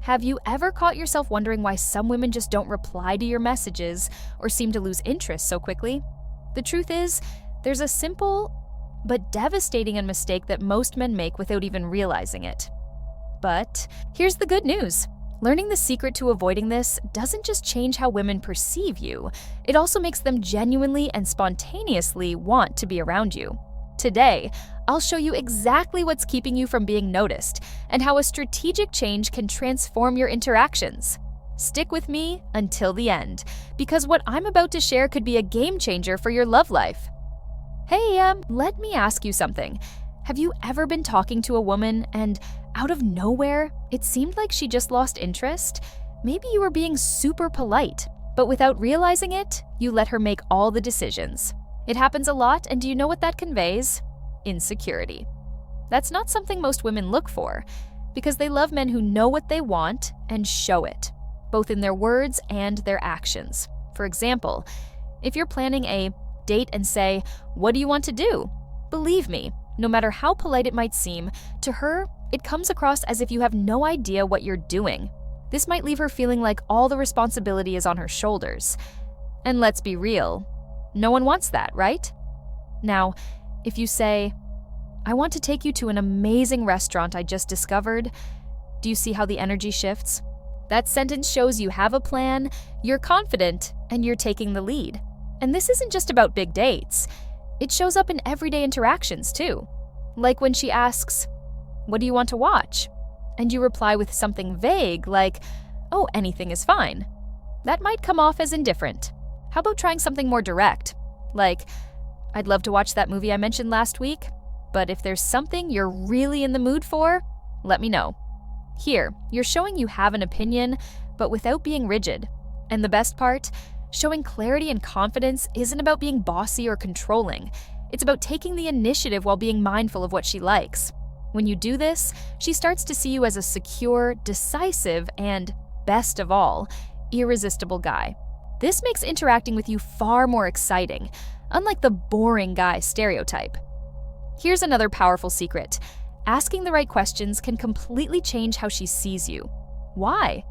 Have you ever caught yourself wondering why some women just don't reply to your messages or seem to lose interest so quickly? The truth is, there's a simple but devastating mistake that most men make without even realizing it. But here's the good news. Learning the secret to avoiding this doesn't just change how women perceive you, it also makes them genuinely and spontaneously want to be around you. Today, I'll show you exactly what's keeping you from being noticed and how a strategic change can transform your interactions. Stick with me until the end, because what I'm about to share could be a game changer for your love life. Hey, let me ask you something. Have you ever been talking to a woman and out of nowhere, it seemed like she just lost interest? Maybe you were being super polite, but without realizing it, you let her make all the decisions. It happens a lot, and do you know what that conveys? Insecurity. That's not something most women look for, because they love men who know what they want and show it, both in their words and their actions. For example, if you're planning a date and say, "What do you want to do?" Believe me, no matter how polite it might seem, to her, it comes across as if you have no idea what you're doing. This might leave her feeling like all the responsibility is on her shoulders. And let's be real, no one wants that, right? Now, if you say, "I want to take you to an amazing restaurant I just discovered," do you see how the energy shifts? That sentence shows you have a plan, you're confident, and you're taking the lead. And this isn't just about big dates. It shows up in everyday interactions too. Like when she asks, "What do you want to watch?" and you reply with something vague like, "Oh, anything is fine." That might come off as indifferent. How about trying something more direct? Like, "I'd love to watch that movie I mentioned last week, but if there's something you're really in the mood for, let me know." Here, you're showing you have an opinion, but without being rigid. And the best part, showing clarity and confidence isn't about being bossy or controlling. It's about taking the initiative while being mindful of what she likes. When you do this, she starts to see you as a secure, decisive, and, best of all, irresistible guy. This makes interacting with you far more exciting, unlike the boring guy stereotype. Here's another powerful secret. Asking the right questions can completely change how she sees you. Why?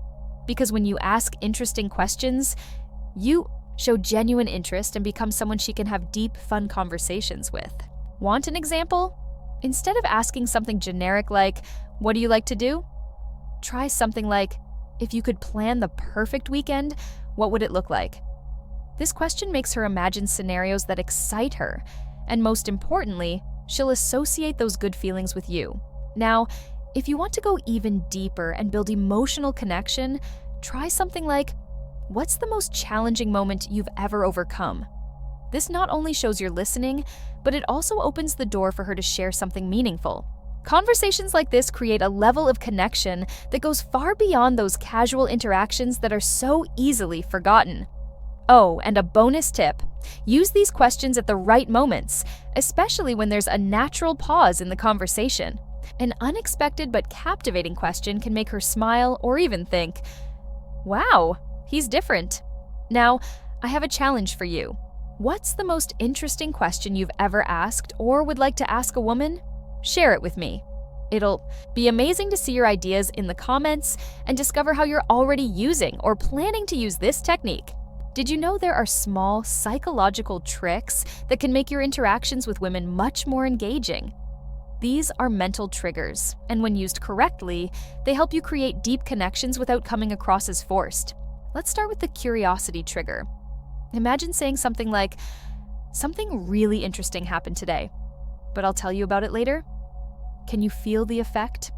Because when you ask interesting questions, you show genuine interest and become someone she can have deep, fun conversations with. Want an example? Instead of asking something generic like, "What do you like to do?" try something like, "If you could plan the perfect weekend, what would it look like?" This question makes her imagine scenarios that excite her, and most importantly, she'll associate those good feelings with you. Now, if you want to go even deeper and build emotional connection, try something like, "What's the most challenging moment you've ever overcome?" This not only shows you're listening, but it also opens the door for her to share something meaningful. Conversations like this create a level of connection that goes far beyond those casual interactions that are so easily forgotten. Oh, and a bonus tip. Use these questions at the right moments, especially when there's a natural pause in the conversation. An unexpected but captivating question can make her smile or even think, "Wow, he's different." Now, I have a challenge for you. What's the most interesting question you've ever asked or would like to ask a woman? Share it with me. It'll be amazing to see your ideas in the comments and discover how you're already using or planning to use this technique. Did you know there are small psychological tricks that can make your interactions with women much more engaging? These are mental triggers, and when used correctly, they help you create deep connections without coming across as forced. Let's start with the curiosity trigger. Imagine saying something like, "Something really interesting happened today, but I'll tell you about it later." Can you feel the effect?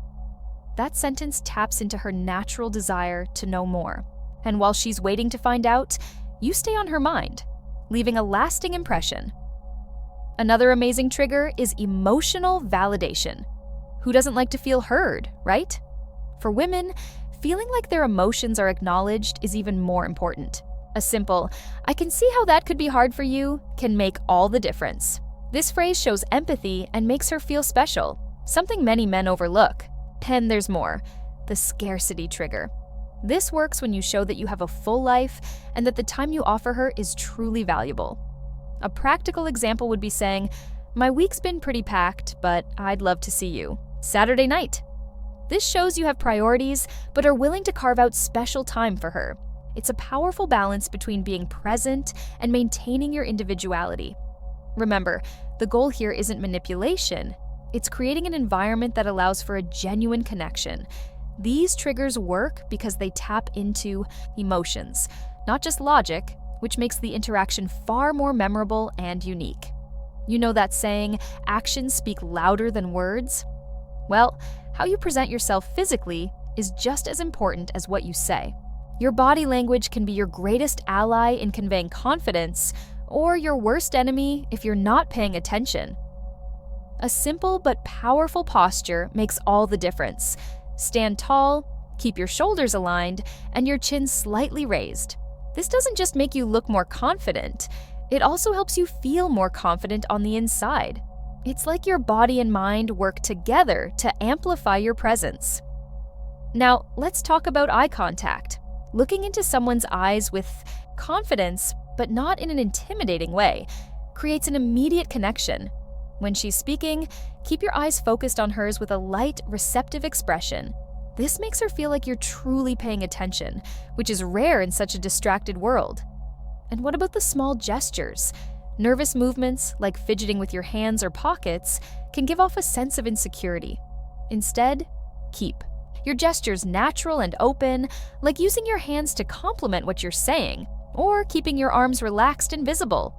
That sentence taps into her natural desire to know more. And while she's waiting to find out, you stay on her mind, leaving a lasting impression. Another amazing trigger is emotional validation. Who doesn't like to feel heard, right? For women, feeling like their emotions are acknowledged is even more important. A simple, "I can see how that could be hard for you," can make all the difference. This phrase shows empathy and makes her feel special, something many men overlook. And there's more, the scarcity trigger. This works when you show that you have a full life and that the time you offer her is truly valuable. A practical example would be saying, "My week's been pretty packed, but I'd love to see you Saturday night." This shows you have priorities, but are willing to carve out special time for her. It's a powerful balance between being present and maintaining your individuality. Remember, the goal here isn't manipulation. It's creating an environment that allows for a genuine connection. These triggers work because they tap into emotions, not just logic, which makes the interaction far more memorable and unique. You know that saying, actions speak louder than words? Well, how you present yourself physically is just as important as what you say. Your body language can be your greatest ally in conveying confidence, or your worst enemy if you're not paying attention. A simple but powerful posture makes all the difference. Stand tall, keep your shoulders aligned, and your chin slightly raised. This doesn't just make you look more confident, it also helps you feel more confident on the inside. It's like your body and mind work together to amplify your presence. Now, let's talk about eye contact. Looking into someone's eyes with confidence, but not in an intimidating way, creates an immediate connection. When she's speaking, keep your eyes focused on hers with a light, receptive expression. This makes her feel like you're truly paying attention, which is rare in such a distracted world. And what about the small gestures? Nervous movements, like fidgeting with your hands or pockets, can give off a sense of insecurity. Instead, keep your gestures natural and open, like using your hands to complement what you're saying, or keeping your arms relaxed and visible.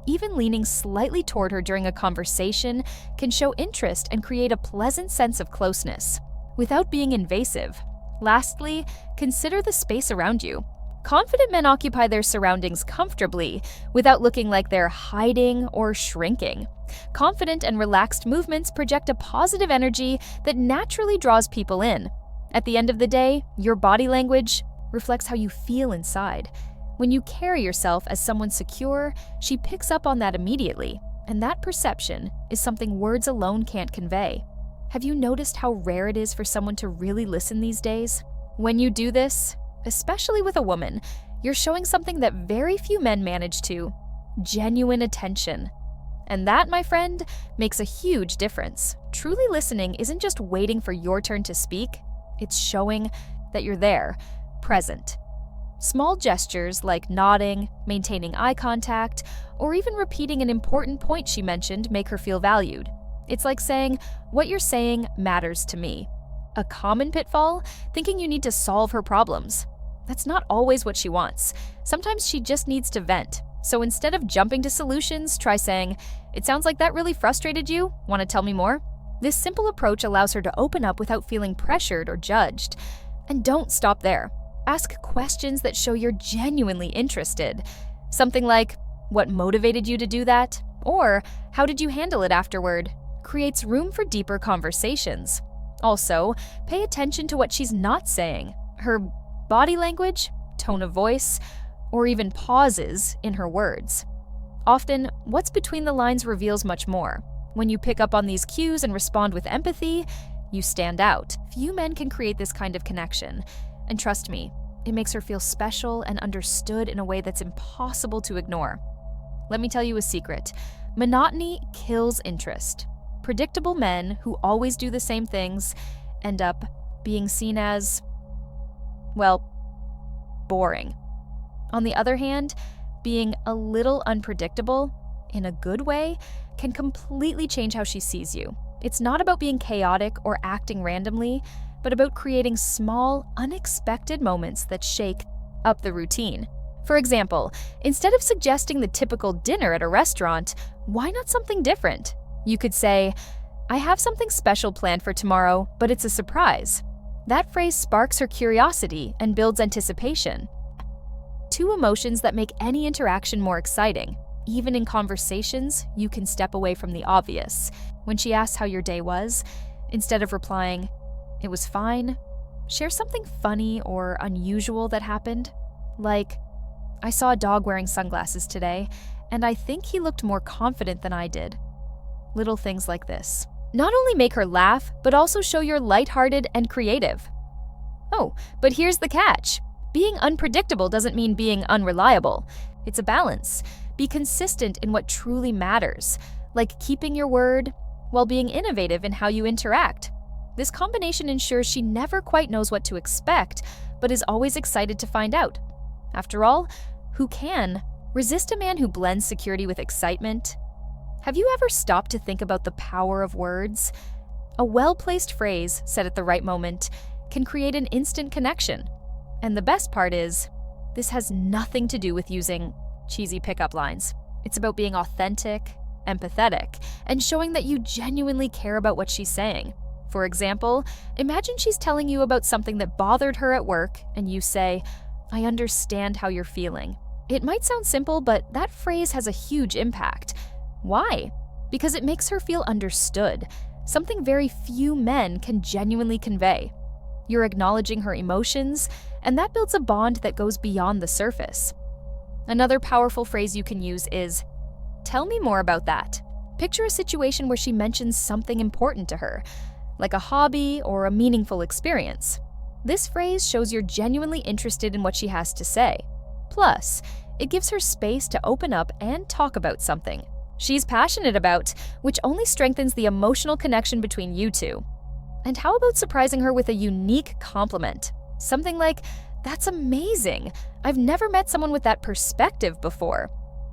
Even leaning slightly toward her during a conversation can show interest and create a pleasant sense of closeness, without being invasive. Lastly, consider the space around you. Confident men occupy their surroundings comfortably, without looking like they're hiding or shrinking. Confident and relaxed movements project a positive energy that naturally draws people in. At the end of the day, your body language reflects how you feel inside. When you carry yourself as someone secure, she picks up on that immediately, and that perception is something words alone can't convey. Have you noticed how rare it is for someone to really listen these days? When you do this, especially with a woman, you're showing something that very few men manage to: genuine attention. And that, my friend, makes a huge difference. Truly listening isn't just waiting for your turn to speak, it's showing that you're there, present. Small gestures like nodding, maintaining eye contact, or even repeating an important point she mentioned make her feel valued. It's like saying, "What you're saying matters to me." A common pitfall? Thinking you need to solve her problems. That's not always what she wants. Sometimes she just needs to vent. So instead of jumping to solutions, try saying, "It sounds like that really frustrated you. Want to tell me more?" This simple approach allows her to open up without feeling pressured or judged. And don't stop there. Ask questions that show you're genuinely interested. Something like, "What motivated you to do that?" Or, "How did you handle it afterward?" Creates room for deeper conversations. Also, pay attention to what she's not saying. Her body language, tone of voice, or even pauses in her words. Often, what's between the lines reveals much more. When you pick up on these cues and respond with empathy, you stand out. Few men can create this kind of connection. And trust me, it makes her feel special and understood in a way that's impossible to ignore. Let me tell you a secret. Monotony kills interest. Predictable men who always do the same things end up being seen as, well, boring. On the other hand, being a little unpredictable, in a good way, can completely change how she sees you. It's not about being chaotic or acting randomly, but about creating small, unexpected moments that shake up the routine. For example, instead of suggesting the typical dinner at a restaurant, why not something different? You could say, "I have something special planned for tomorrow, but it's a surprise." That phrase sparks her curiosity and builds anticipation. Two emotions that make any interaction more exciting. Even in conversations, you can step away from the obvious. When she asks how your day was, instead of replying, "It was fine," share something funny or unusual that happened. Like, "I saw a dog wearing sunglasses today, and I think he looked more confident than I did." Little things like this not only make her laugh, but also show you're lighthearted and creative. Oh, but here's the catch. Being unpredictable doesn't mean being unreliable. It's a balance. Be consistent in what truly matters, like keeping your word while being innovative in how you interact. This combination ensures she never quite knows what to expect, but is always excited to find out. After all, who can resist a man who blends security with excitement? Have you ever stopped to think about the power of words? A well-placed phrase, said at the right moment, can create an instant connection. And the best part is, this has nothing to do with using cheesy pickup lines. It's about being authentic, empathetic, and showing that you genuinely care about what she's saying. For example, imagine she's telling you about something that bothered her at work, and you say, "I understand how you're feeling." It might sound simple, but that phrase has a huge impact. Why? Because it makes her feel understood, something very few men can genuinely convey. You're acknowledging her emotions, and that builds a bond that goes beyond the surface. Another powerful phrase you can use is, "Tell me more about that." Picture a situation where she mentions something important to her, like a hobby or a meaningful experience. This phrase shows you're genuinely interested in what she has to say. Plus, it gives her space to open up and talk about something she's passionate about, which only strengthens the emotional connection between you two. And how about surprising her with a unique compliment? Something like, "That's amazing. I've never met someone with that perspective before."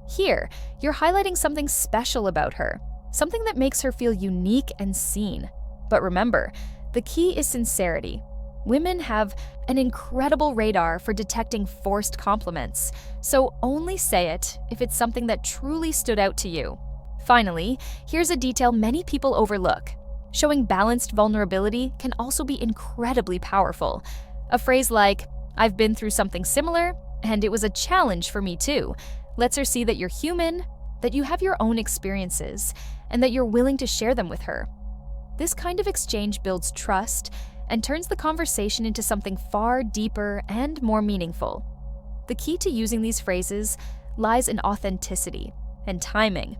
Here, you're highlighting something special about her, something that makes her feel unique and seen. But remember, the key is sincerity. Women have an incredible radar for detecting forced compliments, so only say it if it's something that truly stood out to you. Finally, here's a detail many people overlook. Showing balanced vulnerability can also be incredibly powerful. A phrase like, "I've been through something similar, and it was a challenge for me too," lets her see that you're human, that you have your own experiences, and that you're willing to share them with her. This kind of exchange builds trust and turns the conversation into something far deeper and more meaningful. The key to using these phrases lies in authenticity and timing.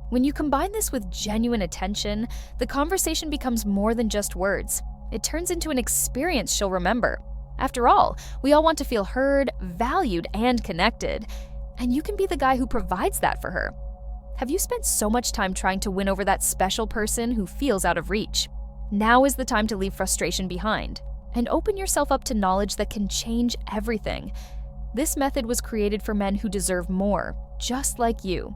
When you combine this with genuine attention, the conversation becomes more than just words. It turns into an experience she'll remember. After all, we all want to feel heard, valued, and connected, and you can be the guy who provides that for her. Have you spent so much time trying to win over that special person who feels out of reach? Now is the time to leave frustration behind and open yourself up to knowledge that can change everything. This method was created for men who deserve more, just like you.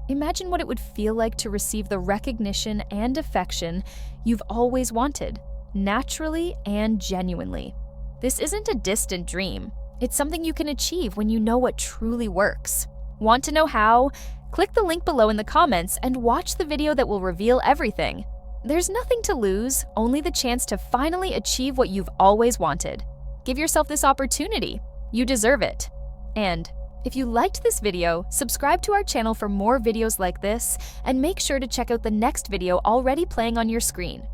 Imagine what it would feel like to receive the recognition and affection you've always wanted, naturally and genuinely. This isn't a distant dream. It's something you can achieve when you know what truly works. Want to know how? Click the link below in the comments and watch the video that will reveal everything. There's nothing to lose, only the chance to finally achieve what you've always wanted. Give yourself this opportunity. You deserve it. And if you liked this video, subscribe to our channel for more videos like this, and make sure to check out the next video already playing on your screen.